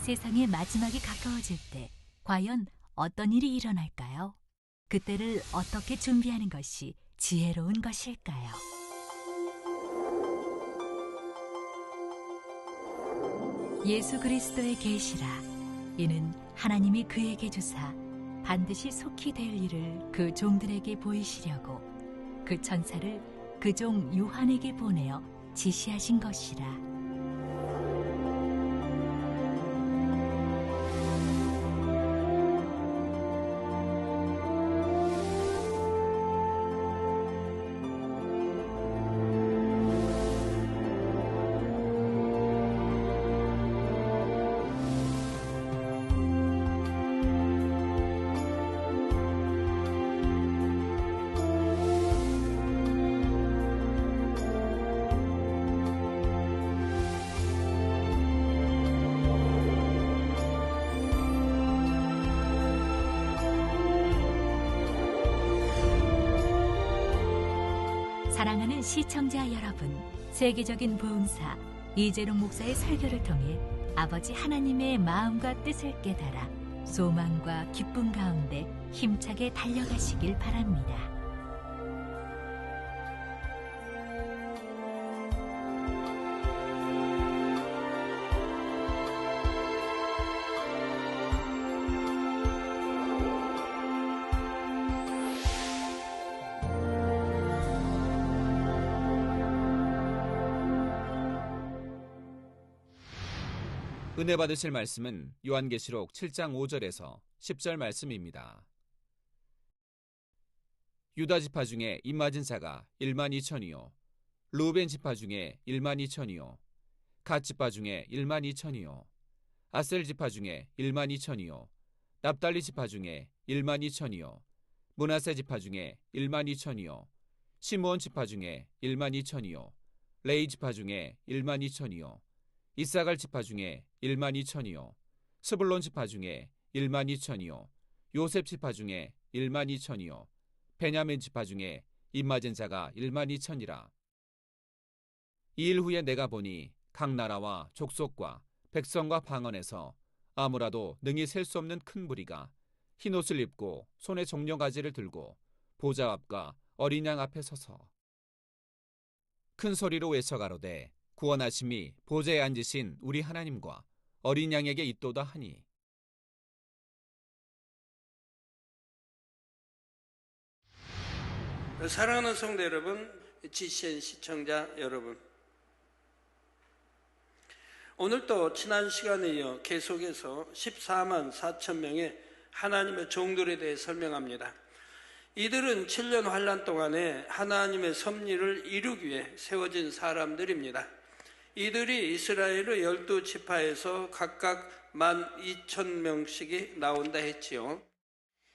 세상의 마지막이 가까워질 때 과연 어떤 일이 일어날까요? 그때를 어떻게 준비하는 것이 지혜로운 것일까요? 예수 그리스도의 계시라. 이는 하나님이 그에게 주사 반드시 속히 될 일을 그 종들에게 보이시려고 그 천사를 그 종 요한에게 보내어 지시하신 것이라. 사랑하는 시청자 여러분, 세계적인 부흥사 이재룡 목사의 설교를 통해 아버지 하나님의 마음과 뜻을 깨달아 소망과 기쁨 가운데 힘차게 달려가시길 바랍니다. 은혜 받으실 말씀은 요한계시록 7장 5절에서 10절 말씀입니다. 유다 지파 중에 입맞은 자가 1만 2천이요 르우벤 지파 중에 1만 2천이요 갓 지파 중에 1만 2천이요 아셀 지파 중에 1만 2천이요 납달리 지파 중에 1만 2천이요 므낫세 지파 중에 1만 2천이요 시므온 지파 중에 1만 2천이요 레위 지파 중에 1만 2천이요 이사갈 지파 중에 1만 2천이요 스불론 지파 중에 1만 2천이요 요셉 지파 중에 1만 2천이요 베냐민 지파 중에 입맞은 자가 1만 2천이라. 이 일 후에 내가 보니 각 나라와 족속과 백성과 방언에서 아무라도 능히 셀 수 없는 큰 무리가 흰옷을 입고 손에 종려가지를 들고 보좌 앞과 어린 양 앞에 서서 큰 소리로 외쳐가로되 구원하심이 보좌에 앉으신 우리 하나님과 어린 양에게 있도다 하니. 사랑하는 성도 여러분, GCN 시청자 여러분, 오늘도 지난 시간에 이어 계속해서 14만 4천 명의 하나님의 종들에 대해 설명합니다. 이들은 7년 환란 동안에 하나님의 섭리를 이루기 위해 세워진 사람들입니다. 이들이 이스라엘의 12지파에서 각각 12,000명씩이 나온다 했지요.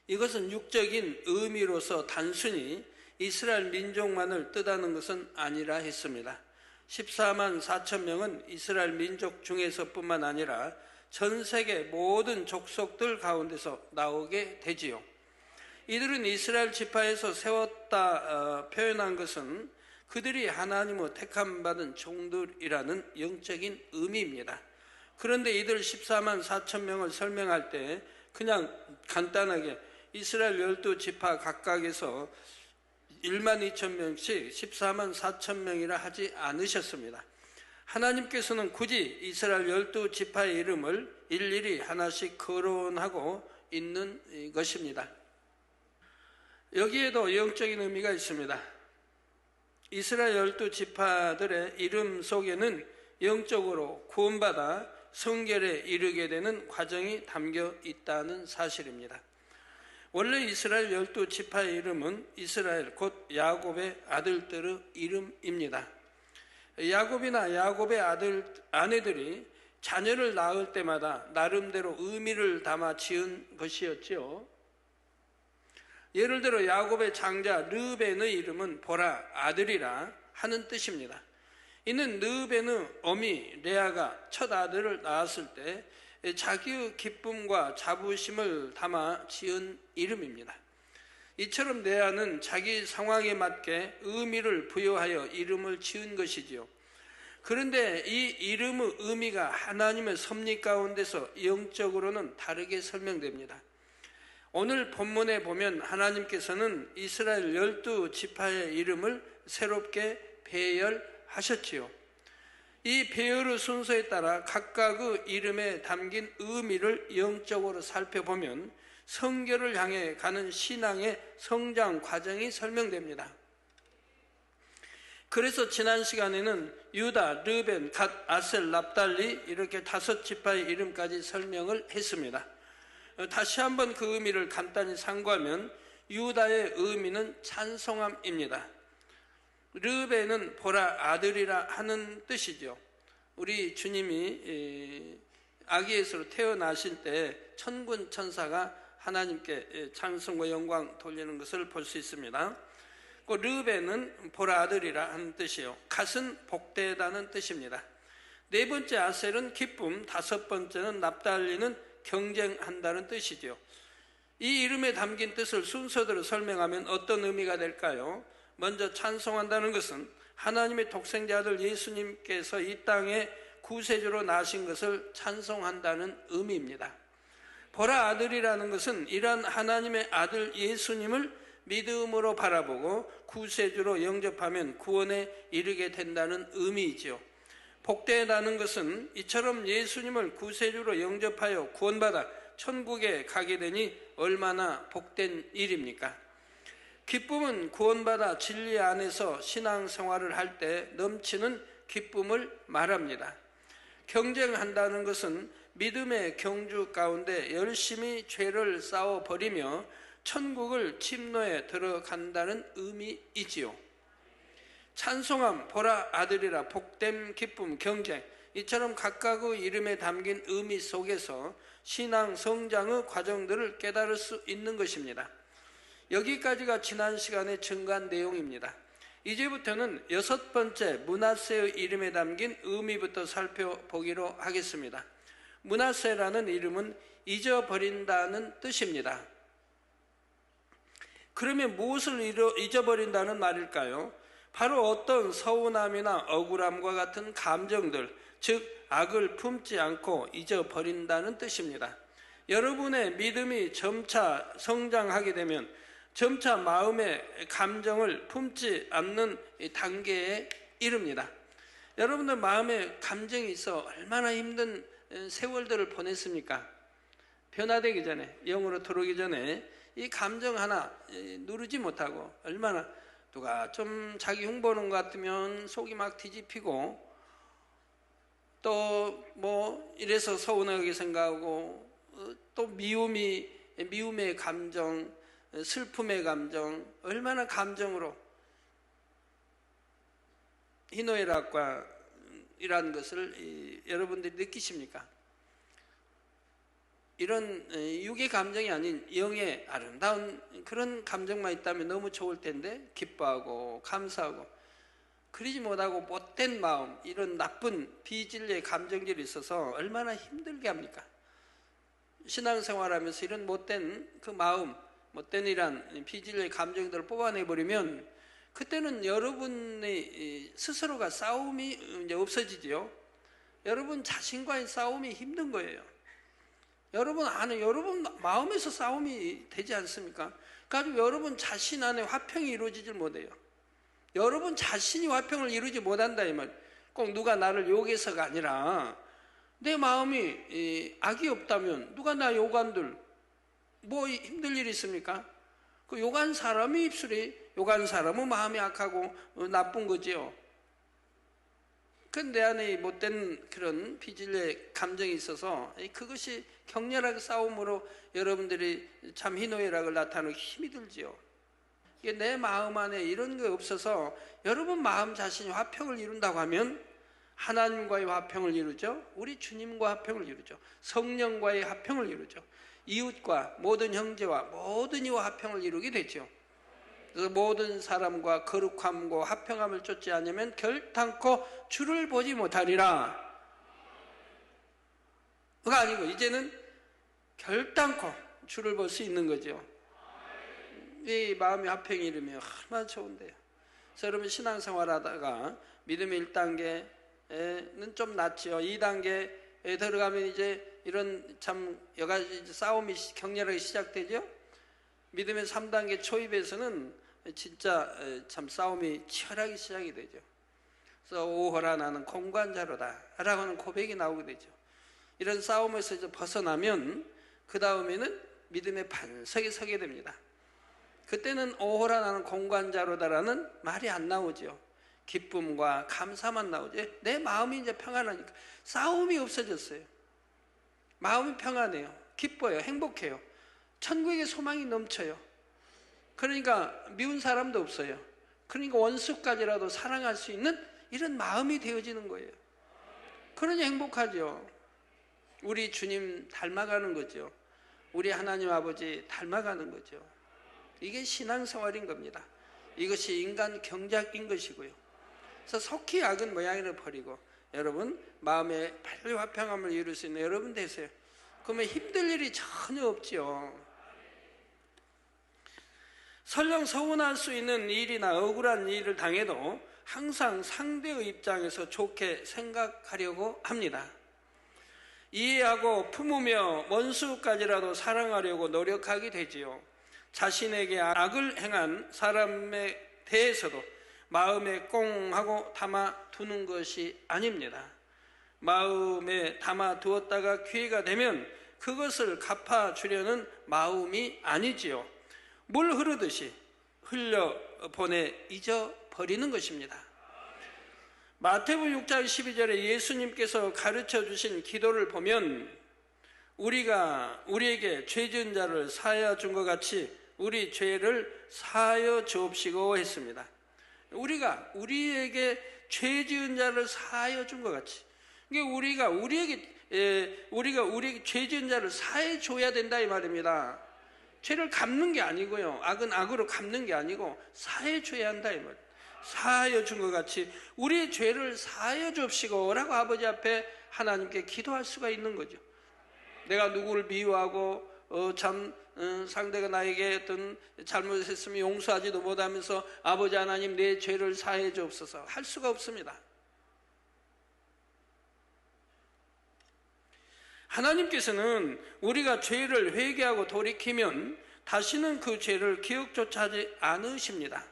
이것은 육적인 의미로서 단순히 이스라엘 민족만을 뜻하는 것은 아니라 했습니다. 14만 4천 명은 이스라엘 민족 중에서뿐만 아니라 전 세계 모든 족속들 가운데서 나오게 되지요. 이들은 이스라엘 지파에서 세웠다 표현한 것은 그들이 하나님의 택함받은 종들이라는 영적인 의미입니다. 그런데 이들 14만 4천 명을 설명할 때 그냥 간단하게 이스라엘 12지파 각각에서 1만 2천 명씩 14만 4천 명이라 하지 않으셨습니다. 하나님께서는 굳이 이스라엘 12지파의 이름을 일일이 하나씩 거론하고 있는 것입니다. 여기에도 영적인 의미가 있습니다. 이스라엘 12지파들의 이름 속에는 영적으로 구원받아 성결에 이르게 되는 과정이 담겨 있다는 사실입니다. 원래 이스라엘 12지파의 이름은 이스라엘 곧 야곱의 아들들의 이름입니다. 야곱이나 야곱의 아내들이 자녀를 낳을 때마다 나름대로 의미를 담아 지은 것이었죠. 예를 들어 야곱의 장자 르벤의 이름은 보라, 아들이라 하는 뜻입니다. 이는 르벤의 어미 레아가 첫 아들을 낳았을 때 자기의 기쁨과 자부심을 담아 지은 이름입니다. 이처럼 레아는 자기 상황에 맞게 의미를 부여하여 이름을 지은 것이지요. 그런데 이 이름의 의미가 하나님의 섭리 가운데서 영적으로는 다르게 설명됩니다. 오늘 본문에 보면 하나님께서는 이스라엘 12지파의 이름을 새롭게 배열하셨지요. 이 배열의 순서에 따라 각각의 이름에 담긴 의미를 영적으로 살펴보면 성결을 향해 가는 신앙의 성장 과정이 설명됩니다. 그래서 지난 시간에는 유다, 르벤, 갓, 아셀, 납달리 이렇게 5지파의 이름까지 설명을 했습니다. 다시 한번 그 의미를 간단히 상고하면 유다의 의미는 찬송함입니다. 르벤은 보라 아들이라 하는 뜻이죠. 우리 주님이 아기 예수로 태어나실 때 천군 천사가 하나님께 찬송과 영광 돌리는 것을 볼 수 있습니다. 그 르벤은 보라 아들이라 하는 뜻이요. 갓은 복되다는 뜻입니다. 네 번째 아셀은 기쁨, 다섯 번째는 납달리는 경쟁한다는 뜻이죠. 이 이름에 담긴 뜻을 순서대로 설명하면 어떤 의미가 될까요? 먼저 찬송한다는 것은 하나님의 독생자 아들 예수님께서 이 땅에 구세주로 나신 것을 찬송한다는 의미입니다. 보라 아들이라는 것은 이러한 하나님의 아들 예수님을 믿음으로 바라보고 구세주로 영접하면 구원에 이르게 된다는 의미이지요. 복되다는 것은 이처럼 예수님을 구세주로 영접하여 구원받아 천국에 가게 되니 얼마나 복된 일입니까? 기쁨은 구원받아 진리 안에서 신앙생활을 할 때 넘치는 기쁨을 말합니다. 경쟁한다는 것은 믿음의 경주 가운데 열심히 죄를 싸워버리며 천국을 침노에 들어간다는 의미이지요. 찬송함, 보라 아들이라, 복됨, 기쁨, 경쟁, 이처럼 각각의 이름에 담긴 의미 속에서 신앙 성장의 과정들을 깨달을 수 있는 것입니다. 여기까지가 지난 시간에 증거한 내용입니다. 이제부터는 6번째 므낫세의 이름에 담긴 의미부터 살펴보기로 하겠습니다. 므낫세라는 이름은 잊어버린다는 뜻입니다. 그러면 무엇을 잊어버린다는 말일까요? 바로 어떤 서운함이나 억울함과 같은 감정들, 즉 악을 품지 않고 잊어버린다는 뜻입니다. 여러분의 믿음이 점차 성장하게 되면 점차 마음의 감정을 품지 않는 단계에 이릅니다. 여러분들 마음에 감정이 있어 얼마나 힘든 세월들을 보냈습니까? 변화되기 전에, 영으로 들어오기 전에 이 감정 하나 누르지 못하고 얼마나 누가 좀 자기 흉보는 것 같으면 속이 막 뒤집히고 또 뭐 이래서 서운하게 생각하고 또 미움의 감정, 슬픔의 감정, 얼마나 감정으로 희노애락과 이러한 것을 여러분들이 느끼십니까? 이런 육의 감정이 아닌 영의 아름다운 그런 감정만 있다면 너무 좋을 텐데 기뻐하고 감사하고 그러지 못하고 못된 마음, 이런 나쁜 비진리의 감정들이 있어서 얼마나 힘들게 합니까? 신앙생활하면서 이런 못된 그 마음, 못된 이란 비진리의 감정들을 뽑아내버리면 그때는 여러분의 스스로가 싸움이 이제 없어지지요. 여러분 자신과의 싸움이 힘든 거예요. 여러분 안에, 여러분 마음에서 싸움이 되지 않습니까? 그래서 여러분 자신 안에 화평이 이루어지질 못해요. 여러분 자신이 화평을 이루지 못한다 이 말. 꼭 누가 나를 욕해서가 아니라 내 마음이 악이 없다면 누가 나 욕한들 뭐 힘들 일이 있습니까? 그 욕한 사람의 입술이 욕한 사람은 마음이 악하고 나쁜 거지요. 내 안에 못된 그런 비질의 감정이 있어서 그것이 격렬하게 싸움으로 여러분들이 참 희노애락을 나타내고 힘이 들지요. 이게 내 마음 안에 이런 게 없어서 여러분 마음 자신이 화평을 이룬다고 하면 하나님과의 화평을 이루죠. 우리 주님과 화평을 이루죠. 성령과의 화평을 이루죠. 이웃과 모든 형제와 모든 이와 화평을 이루게 되죠. 그래서 모든 사람과 거룩함과 화평함을 쫓지 않으면 결단코 주를 보지 못하리라. 그가 아니고 이제는 결단코 주를 볼 수 있는 거죠. 이 마음의 화평이 이루면 얼마나 좋은데요. 그래서 여러분 신앙생활 하다가 믿음의 1단계, 좀 낫지요. 2단계에 들어가면 이제 이런 참 여가지 싸움이 격렬하게 시작되죠. 믿음의 3단계 초입에서는 진짜 참 싸움이 치열하게 시작이 되죠. 그래서 오호라 나는 공관자로다 라고 하는 고백이 나오게 되죠. 이런 싸움에서 이제 벗어나면 그 다음에는 믿음의 반석에 서게 됩니다. 그때는 오호라 나는 공관자로다라는 말이 안 나오죠. 기쁨과 감사만 나오죠. 내 마음이 이제 평안하니까 싸움이 없어졌어요. 마음이 평안해요. 기뻐요. 행복해요. 천국의 소망이 넘쳐요. 그러니까 미운 사람도 없어요. 그러니까 원수까지라도 사랑할 수 있는 이런 마음이 되어지는 거예요. 그러니 행복하죠. 우리 주님 닮아가는 거죠. 우리 하나님 아버지 닮아가는 거죠. 이게 신앙생활인 겁니다. 이것이 인간 경작인 것이고요. 그래서 속히 악은 모양을 버리고 여러분 마음의 빨리 화평함을 이룰 수 있는 여러분 되세요. 그러면 힘들 일이 전혀 없죠. 설령 서운할 수 있는 일이나 억울한 일을 당해도 항상 상대의 입장에서 좋게 생각하려고 합니다. 이해하고 품으며 원수까지라도 사랑하려고 노력하게 되지요. 자신에게 악을 행한 사람에 대해서도 마음에 꽁 하고 담아두는 것이 아닙니다. 마음에 담아두었다가 기회가 되면 그것을 갚아주려는 마음이 아니지요. 물 흐르듯이 흘려보내 잊어버리는 것입니다. 마태복음 6장 12절에 예수님께서 가르쳐 주신 기도를 보면 우리가 우리에게 죄 지은 자를 사하여 준 것 같이 우리 죄를 사하여 주옵시고 했습니다. 우리가 우리에게 죄 지은 자를 사하여 준 것 같이, 우리가 우리에게 죄 지은 자를 사해 줘야 된다 이 말입니다. 죄를 갚는 게 아니고요, 악은 악으로 갚는 게 아니고 사해 줘야 한다 이 말입니다. 사하여 준 것 같이 우리의 죄를 사하여 주옵시고 라고 아버지 앞에 하나님께 기도할 수가 있는 거죠. 내가 누구를 미워하고 상대가 나에게 어떤 잘못했으면 용서하지도 못하면서 아버지 하나님 내 죄를 사해 주옵소서 할 수가 없습니다. 하나님께서는 우리가 죄를 회개하고 돌이키면 다시는 그 죄를 기억조차 하지 않으십니다.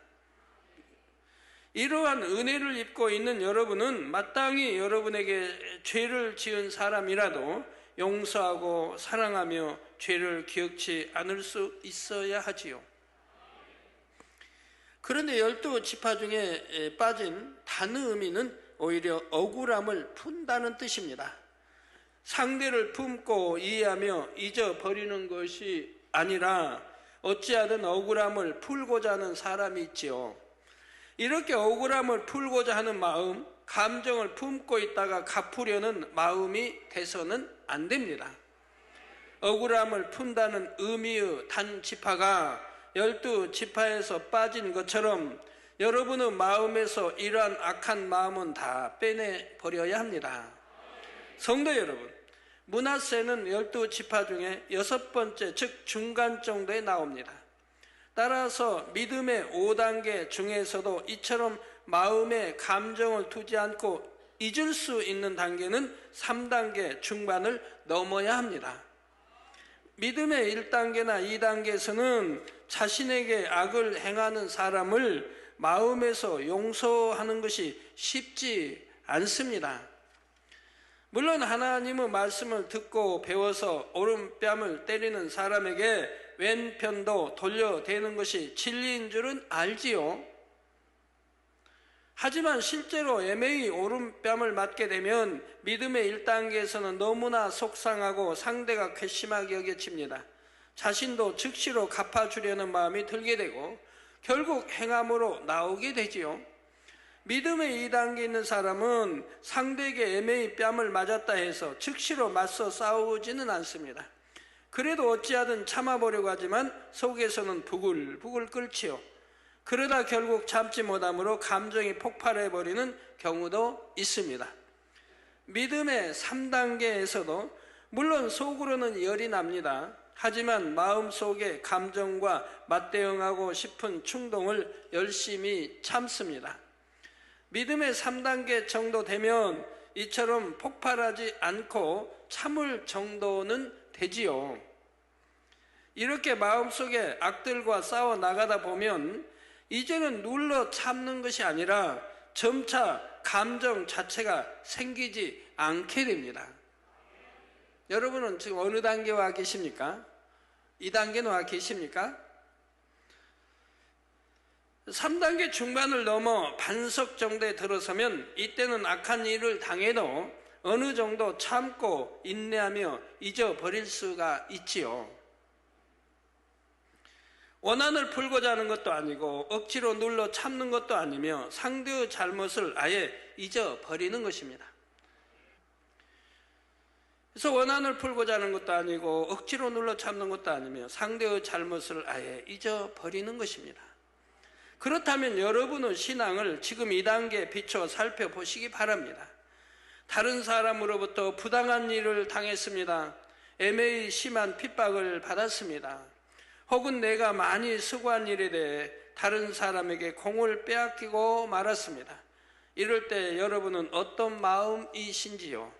이러한 은혜를 입고 있는 여러분은 마땅히 여러분에게 죄를 지은 사람이라도 용서하고 사랑하며 죄를 기억지 않을 수 있어야 하지요. 그런데 12지파 중에 빠진 단의 의미는 오히려 억울함을 푼다는 뜻입니다. 상대를 품고 이해하며 잊어버리는 것이 아니라 어찌하든 억울함을 풀고자 하는 사람이 있지요. 이렇게 억울함을 풀고자 하는 마음, 감정을 품고 있다가 갚으려는 마음이 돼서는 안 됩니다. 억울함을 푼다는 의미의 단지파가 12지파에서 빠진 것처럼 여러분의 마음에서 이러한 악한 마음은 다 빼내버려야 합니다. 성도 여러분, 므낫세는 12지파 중에 6번째, 즉 중간 정도에 나옵니다. 따라서 믿음의 5단계 중에서도 이처럼 마음에 감정을 두지 않고 잊을 수 있는 단계는 3단계 중반을 넘어야 합니다. 믿음의 1단계나 2단계에서는 자신에게 악을 행하는 사람을 마음에서 용서하는 것이 쉽지 않습니다. 물론 하나님의 말씀을 듣고 배워서 오른뺨을 때리는 사람에게 왼편도 돌려대는 것이 진리인 줄은 알지요. 하지만 실제로 애매히 오른뺨을 맞게 되면 믿음의 1단계에서는 너무나 속상하고 상대가 괘씸하게 여겨집니다. 자신도 즉시로 갚아주려는 마음이 들게 되고 결국 행함으로 나오게 되지요. 믿음의 2단계에 있는 사람은 상대에게 애매히 뺨을 맞았다 해서 즉시로 맞서 싸우지는 않습니다. 그래도 어찌하든 참아보려고 하지만 속에서는 부글부글 끓지요. 그러다 결국 참지 못함으로 감정이 폭발해버리는 경우도 있습니다. 믿음의 3단계에서도 물론 속으로는 열이 납니다. 하지만 마음속에 감정과 맞대응하고 싶은 충동을 열심히 참습니다. 믿음의 3단계 정도 되면 이처럼 폭발하지 않고 참을 정도는 되지요. 이렇게 마음속에 악들과 싸워 나가다 보면 이제는 눌러 참는 것이 아니라 점차 감정 자체가 생기지 않게 됩니다. 여러분은 지금 어느 단계에 와 계십니까? 2단계는 와 계십니까? 3단계 중반을 넘어 반석 정도에 들어서면 이때는 악한 일을 당해도 어느 정도 참고 인내하며 잊어버릴 수가 있지요. 원한을 풀고자 하는 것도 아니고 억지로 눌러 참는 것도 아니며 상대의 잘못을 아예 잊어버리는 것입니다. 그래서 원한을 풀고자 하는 것도 아니고 억지로 눌러 참는 것도 아니며 상대의 잘못을 아예 잊어버리는 것입니다. 그렇다면 여러분의 신앙을 지금 2단계에 비춰 살펴보시기 바랍니다. 다른 사람으로부터 부당한 일을 당했습니다. 애매히 심한 핍박을 받았습니다. 혹은 내가 많이 수고한 일에 대해 다른 사람에게 공을 빼앗기고 말았습니다. 이럴 때 여러분은 어떤 마음이신지요?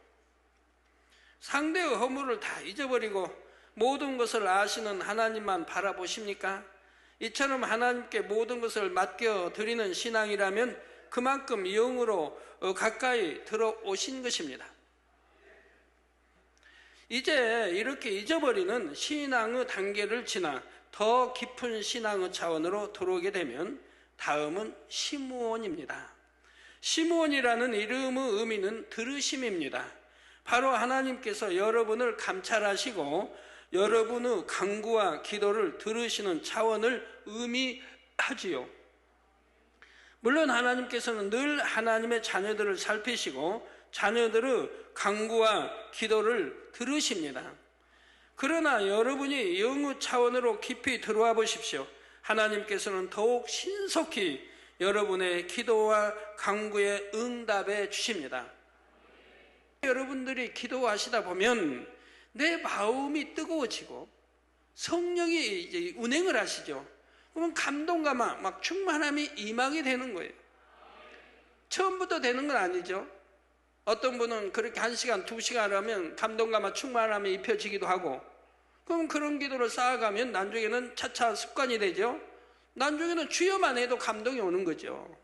상대의 허물을 다 잊어버리고 모든 것을 아시는 하나님만 바라보십니까? 이처럼 하나님께 모든 것을 맡겨드리는 신앙이라면 그만큼 영으로 가까이 들어오신 것입니다. 이제 이렇게 잊어버리는 신앙의 단계를 지나 더 깊은 신앙의 차원으로 들어오게 되면 다음은 시므온입니다. 시므온이라는 이름의 의미는 들으심입니다. 바로 하나님께서 여러분을 감찰하시고 여러분의 간구와 기도를 들으시는 차원을 의미하지요. 물론 하나님께서는 늘 하나님의 자녀들을 살피시고 자녀들의 간구와 기도를 들으십니다. 그러나 여러분이 영의 차원으로 깊이 들어와 보십시오. 하나님께서는 더욱 신속히 여러분의 기도와 간구에 응답해 주십니다. 여러분들이 기도하시다 보면 내 마음이 뜨거워지고 성령이 이제 운행을 하시죠. 그러면 감동과 막 충만함이 임하게 되는 거예요. 처음부터 되는 건 아니죠. 어떤 분은 그렇게 1시간, 2시간 하면 감동과 막 충만함이 입혀지기도 하고, 그럼 그런 기도를 쌓아가면 나중에는 차차 습관이 되죠. 나중에는 주여만 해도 감동이 오는 거죠.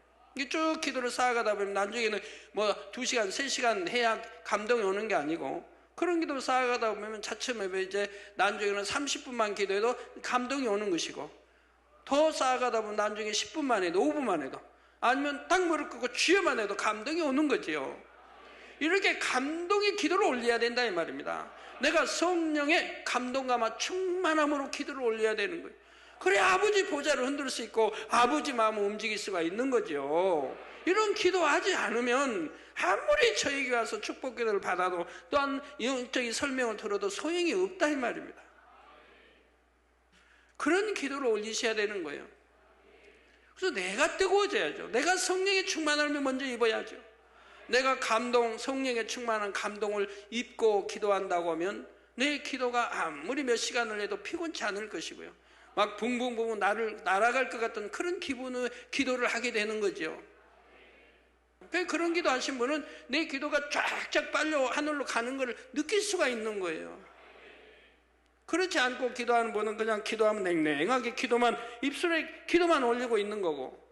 쭉 기도를 쌓아가다 보면 나중에는 뭐 2시간, 3시간 해야 감동이 오는 게 아니고, 그런 기도를 쌓아가다 보면 차츰 이제 나중에는 30분만 기도해도 감동이 오는 것이고, 더 쌓아가다 보면 나중에 10분만 해도 5분만 해도, 아니면 딱 무릎 꿇고 주여만 해도 감동이 오는 거지요. 이렇게 감동의 기도를 올려야 된다 이 말입니다. 내가 성령의 감동과 충만함으로 기도를 올려야 되는 거예요. 그래 아버지 보좌를 흔들 수 있고 아버지 마음을 움직일 수가 있는 거죠. 이런 기도하지 않으면 아무리 저에게 와서 축복 기도를 받아도 또한 영적인 설명을 들어도 소용이 없다 이 말입니다. 그런 기도를 올리셔야 되는 거예요. 그래서 내가 뜨거워져야죠. 내가 성령의 충만함을 먼저 입어야죠. 내가 성령의 충만한 감동을 입고 기도한다고 하면 내 기도가 아무리 몇 시간을 해도 피곤치 않을 것이고요. 막 붕붕붕 날아갈 것 같은 그런 기분의 기도를 하게 되는 거죠. 그런 기도 하신 분은 내 기도가 쫙쫙 빨려 하늘로 가는 것을 느낄 수가 있는 거예요. 그렇지 않고 기도하는 분은 그냥 기도하면 냉랭하게 입술에 기도만 올리고 있는 거고,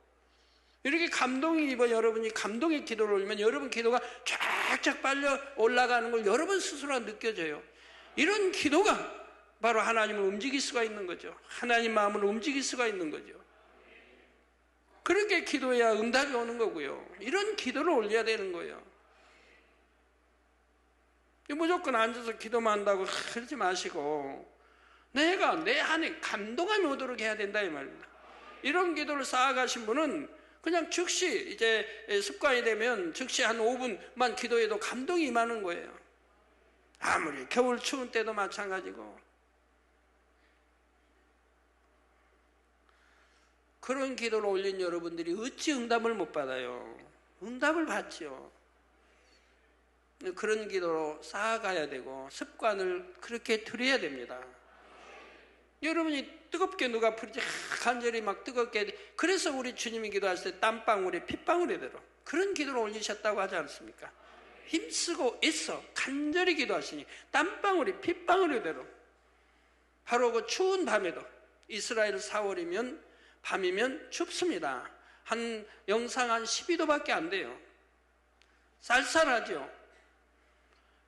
이렇게 감동이 입어 여러분이 감동의 기도를 올리면 여러분 기도가 쫙쫙 빨려 올라가는 걸 여러분 스스로 느껴져요. 이런 기도가 바로 하나님을 움직일 수가 있는 거죠. 하나님 마음을 움직일 수가 있는 거죠. 그렇게 기도해야 응답이 오는 거고요. 이런 기도를 올려야 되는 거예요. 무조건 앉아서 기도만 한다고 그러지 마시고 내가 내 안에 감동함이 오도록 해야 된다 이 말입니다. 이런 기도를 쌓아가신 분은 그냥 즉시 이제 습관이 되면 즉시 한 5분만 기도해도 감동이 임하는 거예요. 아무리 겨울 추운 때도 마찬가지고. 그런 기도를 올린 여러분들이 어찌 응답을 못 받아요? 응답을 받죠. 그런 기도로 쌓아가야 되고 습관을 그렇게 들여야 됩니다. 여러분이 뜨겁게 누가 부르지 간절히 막 뜨겁게, 그래서 우리 주님이 기도하실 때 땀방울이 핏방울이 들어. 그런 기도를 올리셨다고 하지 않습니까? 힘쓰고 애써 간절히 기도하시니 땀방울이 핏방울이대로 바로 그 추운 밤에도 이스라엘 4월이면 밤이면 춥습니다. 한 영상 한 12도밖에 안 돼요. 쌀쌀하죠.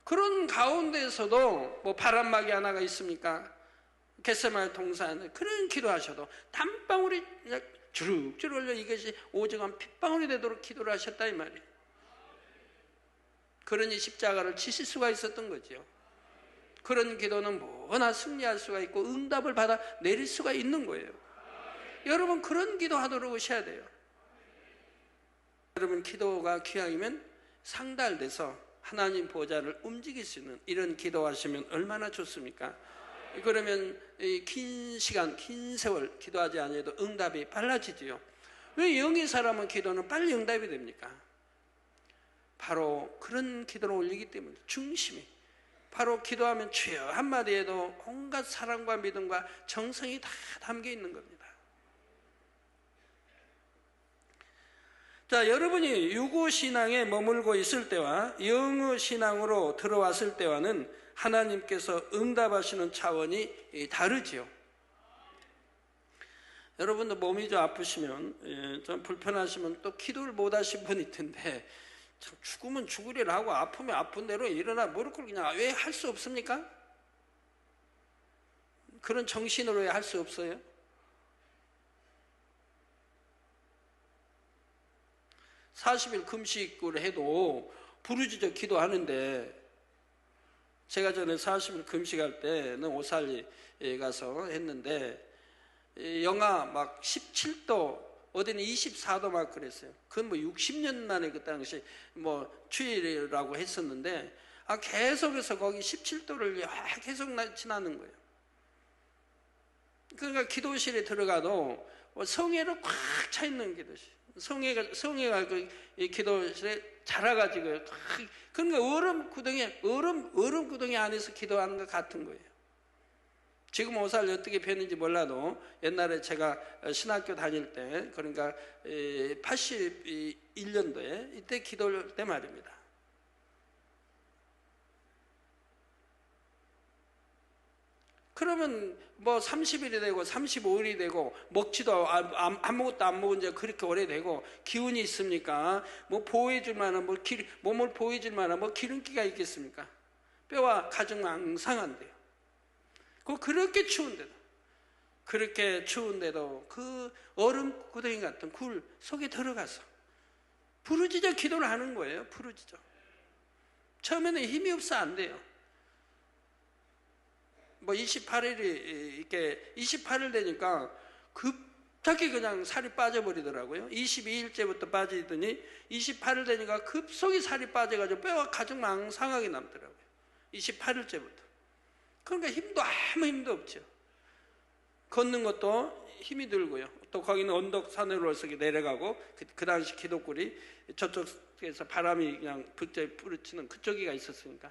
그런 가운데에서도 뭐 바람막이 하나가 있습니까? 겟세마네 동산 그런 기도하셔도 땀방울이 주룩주룩 흘려 이것이 오징어 핏방울이 되도록 기도를 하셨다 이 말이에요. 그러니 십자가를 치실 수가 있었던 거죠. 그런 기도는 뭐나 승리할 수가 있고 응답을 받아 내릴 수가 있는 거예요. 여러분 그런 기도하도록 하셔야 돼요. 여러분 기도가 기왕이면 상달돼서 하나님 보좌를 움직일 수 있는 이런 기도하시면 얼마나 좋습니까? 그러면 긴 시간, 긴 세월 기도하지 않아도 응답이 빨라지지요. 왜 영의 사람은 기도는 빨리 응답이 됩니까? 바로 그런 기도를 올리기 때문에 중심이 바로 기도하면 주여 한마디에도 온갖 사랑과 믿음과 정성이 다 담겨 있는 겁니다. 자, 여러분이 유구신앙에 머물고 있을 때와 영어신앙으로 들어왔을 때와는 하나님께서 응답하시는 차원이 다르지요. 여러분도 몸이 좀 아프시면 좀 불편하시면 또 기도를 못 하신 분이 있던데 참 죽으면 죽으리라 하고 아프면 아픈 대로 일어나 무릎 꿇고 그냥 왜 할 수 없습니까? 그런 정신으로 왜 할 수 없어요? (40일) 금식을 해도 부르짖어 기도하는데 제가 전에 40일 금식할 때는 오살리에 가서 했는데 영하 막 17도 어디는 24도 막 그랬어요. 그건 뭐 60년 만에 그 당시 뭐 추위라고 했었는데 계속해서 거기 17도를 계속 지나는 거예요. 그러니까 기도실에 들어가도 성회로 꽉 차 있는 기도실. 성회가 그 기도실에 자라가지고 그러니까 얼음 구덩이 안에서 기도하는 것 같은 거예요. 지금 오살 어떻게 폈는지 몰라도 옛날에 제가 신학교 다닐 때 그러니까 81년도에 이때 기도할 때 말입니다. 그러면 뭐 30일이 되고 35일이 되고 먹지도 아무것도 안 먹은 지 그렇게 오래되고 기운이 있습니까? 뭐 보호해줄 만한 몸을 보호해줄 만한 뭐 기름기가 있겠습니까? 뼈와 가죽 앙상한데요. 그렇게 추운데도 그 얼음 구덩이 같은 굴 속에 들어가서 부르짖어 기도를 하는 거예요. 부르짖어. 처음에는 힘이 없어 안 돼요. 뭐 28일이 이렇게 28일 되니까 급하게 그냥 살이 빠져버리더라고요. 22일째부터 빠지더니 28일 되니까 급속히 살이 빠져가지고 뼈가 가죽 망상하게 남더라고요. 28일째부터. 그러니까 아무 힘도 없죠. 걷는 것도 힘이 들고요. 또 거기는 언덕 산으로 올라서 내려가고 그 당시 기도굴이 저쪽에서 바람이 그냥 부딪히는 그쪽이가 있었으니까.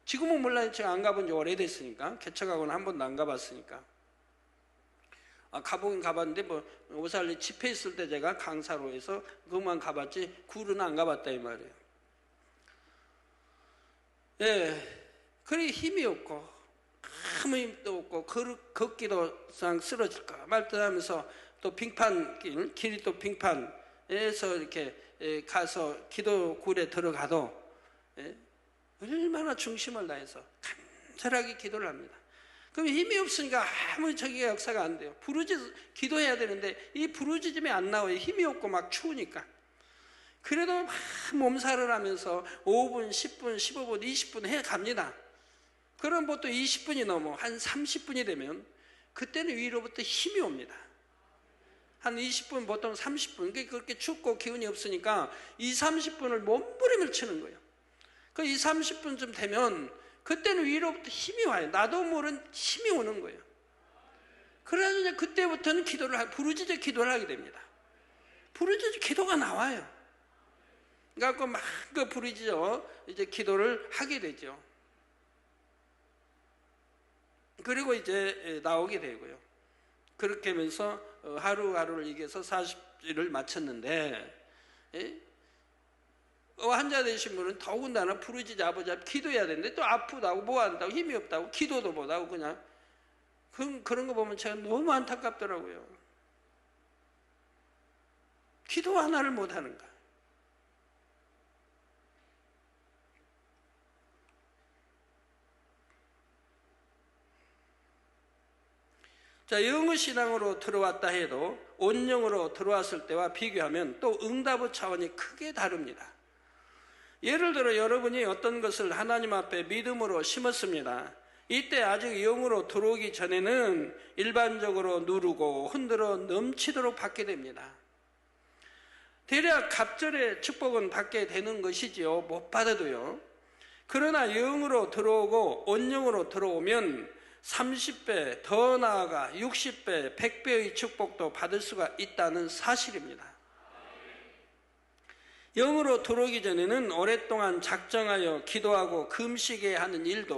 지금은 몰라요. 제가 안 가본 지 오래됐으니까. 개척하고는 한 번도 안 가봤으니까. 가보긴 가봤는데 뭐 오살리 집회 있을 때 제가 강사로 해서 그것만 가봤지 굴은 안 가봤다 이 말이에요. 예, 그리 힘이 없고 아무 힘도 없고 걷기도 쓰러질까 말듯하면서 또 길이 또 빙판에서 이렇게 가서 기도굴에 들어가도 얼마나 중심을 다해서 간절하게 기도를 합니다. 그럼 힘이 없으니까 아무 저기가 역사가 안 돼요. 기도해야 되는데 이 부르짖음이 안 나와요. 힘이 없고 막 추우니까. 그래도 막 몸살을 하면서 5분, 10분, 15분, 20분 해갑니다. 그럼 보통 20분이 넘어 한 30분이 되면 그때는 위로부터 힘이 옵니다. 한 20분, 보통 30분. 그렇게 춥고 기운이 없으니까 30분을 몸부림을 치는 거예요. 그 30분쯤 되면 그때는 위로부터 힘이 와요. 나도 모르는 힘이 오는 거예요. 그래서 이제 그때부터는 부르짖어 기도를 하게 됩니다. 부르짖어 기도가 나와요. 그래갖고 막 부르짖어 이제 기도를 하게 되죠. 그리고 이제 나오게 되고요. 그렇게 하면서 하루하루를 이겨서 40일을 마쳤는데 환자 되신 분은 더군다나 부르짖어 아버지 앞 기도해야 되는데 또 아프다고 뭐 한다고 힘이 없다고 기도도 못하고 그냥 그런 거 보면 제가 너무 안타깝더라고요. 기도 하나를 못하는가. 자, 영의 신앙으로 들어왔다 해도 온영으로 들어왔을 때와 비교하면 또 응답의 차원이 크게 다릅니다. 예를 들어 여러분이 어떤 것을 하나님 앞에 믿음으로 심었습니다. 이때 아직 영으로 들어오기 전에는 일반적으로 누르고 흔들어 넘치도록 받게 됩니다. 대략 갑절의 축복은 받게 되는 것이지요. 못 받아도요. 그러나 영으로 들어오고 온영으로 들어오면 30배, 더 나아가 60배, 100배의 축복도 받을 수가 있다는 사실입니다. 영으로 들어오기 전에는 오랫동안 작정하여 기도하고 금식해야 하는 일도